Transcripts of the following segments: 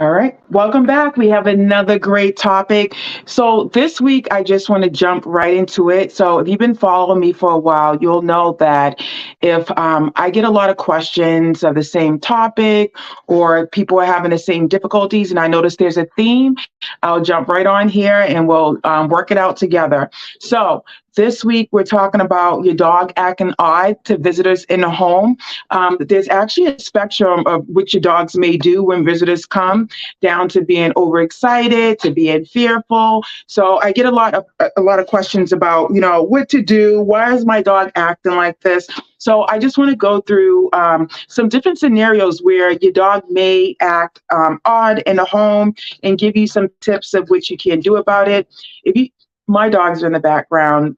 All right, welcome back. We have another great topic. So, this week, I just want to jump right into it. So, if you've been following me for a while, you'll know that if I get a lot of questions of the same topic or people are having the same difficulties, and I notice there's a theme, I'll jump right on here and we'll work it out together. So, this week, we're talking about your dog acting odd to visitors in the home. There's actually a spectrum of what your dogs may do when visitors come, down to being overexcited, to being fearful. So I get a lot of questions about, what to do. Why is my dog acting like this? So I just want to go through some different scenarios where your dog may act odd in the home and give you some tips of what you can do about it. If you My dogs are in the background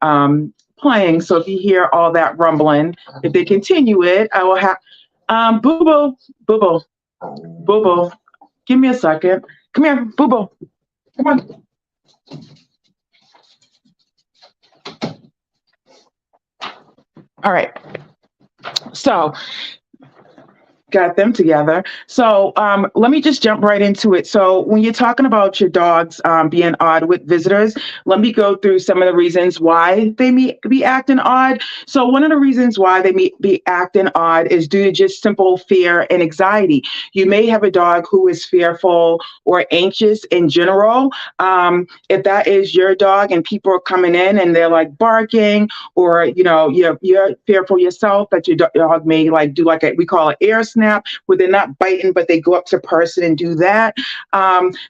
playing, so if you hear all that rumbling, if they continue it, I will have Boo Boo, Boo Boo, Boo Boo. Give me a second. Come here, Boo Boo. Come on. All right. So got them together. So let me just jump right into it. So when you're talking about your dogs being odd with visitors, let me go through some of the reasons why they may be acting odd. So one of the reasons why they may be acting odd is due to just simple fear and anxiety. You may have a dog who is fearful or anxious in general. If that is your dog and people are coming in and they're like barking, or you're fearful yourself that your dog may like do we call it air snap, where they're not biting, but they go up to a person and do that.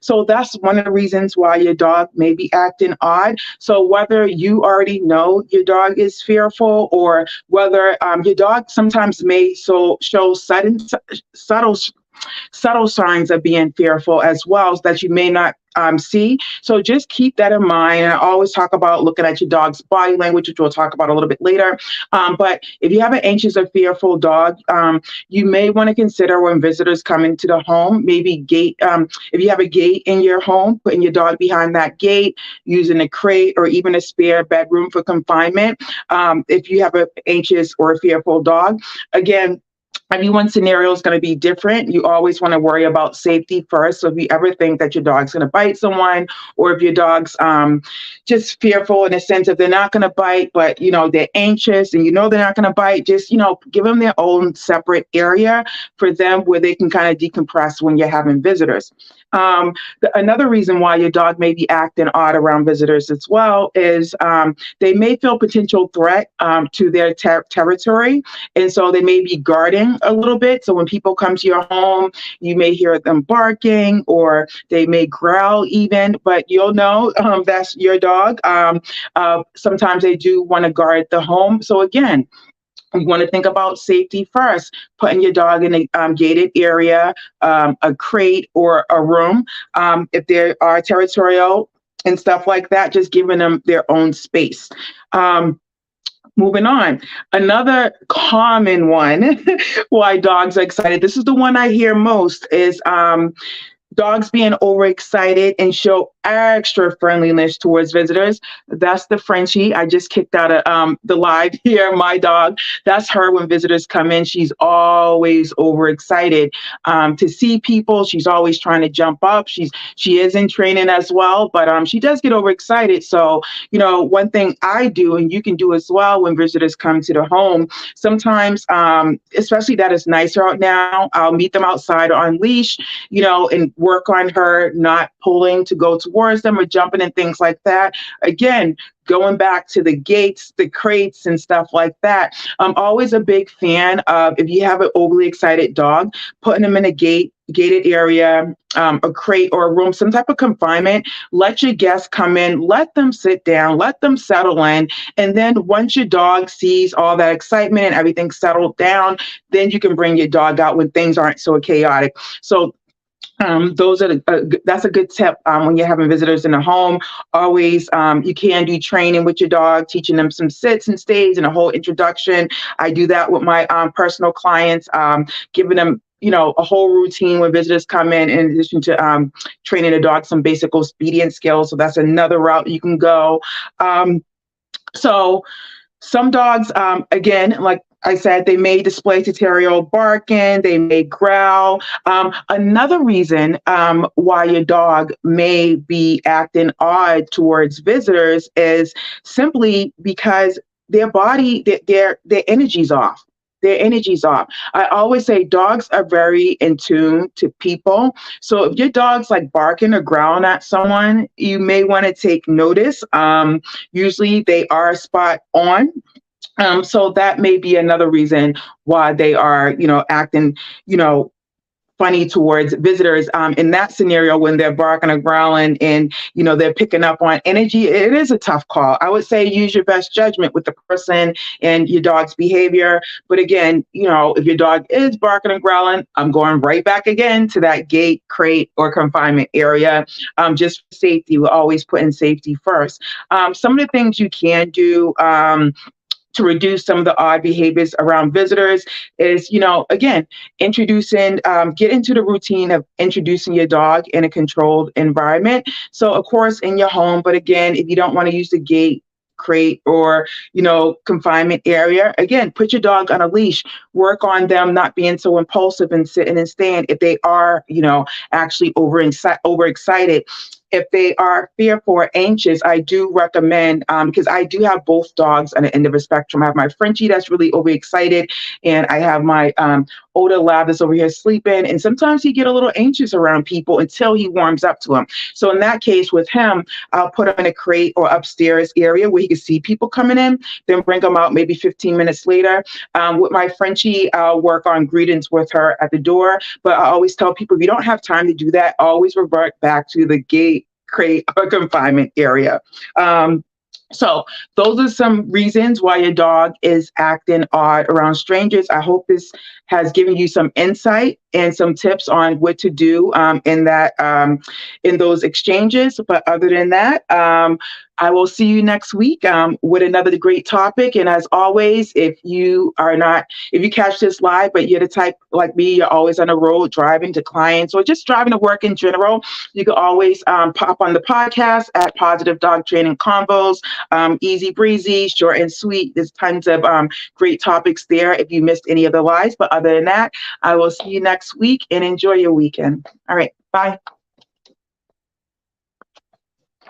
So that's one of the reasons why your dog may be acting odd. So whether you already know your dog is fearful, or whether your dog sometimes may show subtle signs of being fearful as well that you may not see. So just keep that in mind. And I always talk about looking at your dog's body language, which we'll talk about a little bit later. But if you have an anxious or fearful dog, you may want to consider when visitors come into the home, maybe gate. If you have a gate in your home, putting your dog behind that gate, using a crate or even a spare bedroom for confinement. If you have an anxious or a fearful dog, again, everyone's scenario is going to be different. You always want to worry about safety first. So if you ever think that your dog's going to bite someone, or if your dog's just fearful in the sense of they're not going to bite, but they're anxious and they're not going to bite, just give them their own separate area for them where they can kind of decompress when you're having visitors. Another reason why your dog may be acting odd around visitors as well is they may feel potential threat to their territory, and so they may be guarding a little bit. So when people come to your home, you may hear them barking, or they may growl even, but you'll know that's your dog. Sometimes they do want to guard the home. So again, you want to think about safety first, putting your dog in a gated area, a crate or a room. If they are territorial and stuff like that, just giving them their own space. Moving on, another common one why dogs are excited. This is the one I hear most is dogs being overexcited and show extra friendliness towards visitors. That's the Frenchie. I just kicked out of the live here. My dog, that's her when visitors come in. She's always overexcited to see people. She's always trying to jump up. She is in training as well, but she does get overexcited. So, one thing I do, and you can do as well when visitors come to the home, sometimes, especially that it's nicer out now, I'll meet them outside on leash, and work on her not pulling to go towards them or jumping and things like that. Again, going back to the gates, the crates and stuff like that. I'm always a big fan of, if you have an overly excited dog, putting them in a gated area, a crate or a room, some type of confinement. Let your guests come in, let them sit down, let them settle in. And then once your dog sees all that excitement and everything settled down, then you can bring your dog out when things aren't so chaotic. So that's a good tip when you're having visitors in the home. Always, you can do training with your dog, teaching them some sits and stays and a whole introduction. I do that with my personal clients, giving them a whole routine when visitors come in addition to training the dog some basic obedience skills. So that's another route you can go. So some dogs, again, like I said they may display territorial barking, they may growl. Another reason why your dog may be acting odd towards visitors is simply because their body, their energy's off. Their energy's off. I always say dogs are very in tune to people. So if your dog's like barking or growling at someone, you may want to take notice. Usually they are spot on. So that may be another reason why they are, acting, funny towards visitors. In that scenario, when they're barking or growling and, they're picking up on energy, it is a tough call. I would say use your best judgment with the person and your dog's behavior. But again, if your dog is barking and growling, I'm going right back again to that gate, crate, or confinement area. Just for safety, we're always putting safety first. Some of the things you can do, to reduce some of the odd behaviors around visitors is, again, get into the routine of introducing your dog in a controlled environment. So, of course, in your home, but again, if you don't want to use the gate, crate, or confinement area, again, put your dog on a leash. Work on them not being so impulsive and sitting and staying if they are actually overexcited. If they are fearful or anxious, I do recommend, because I do have both dogs on the end of the spectrum. I have my Frenchie that's really overexcited, and I have my older lab that's over here sleeping. And sometimes he get a little anxious around people until he warms up to them. So in that case, with him, I'll put him in a crate or upstairs area where he can see people coming in, then bring him out maybe 15 minutes later. With my Frenchie, I'll work on greetings with her at the door. But I always tell people, if you don't have time to do that, always revert back to the gate, crate, or confinement area. So those are some reasons why your dog is acting odd around strangers. I hope this has given you some insight and some tips on what to do in those exchanges. But other than that, I will see you next week with another great topic. And as always, if you catch this live, but you're the type like me, you're always on the road driving to clients or just driving to work in general, you can always pop on the podcast at Positive Dog Training Convos. Easy breezy, short and sweet. There's tons of great topics there if you missed any of the lives. But other than that, I will see you next week and enjoy your weekend. All right. Bye.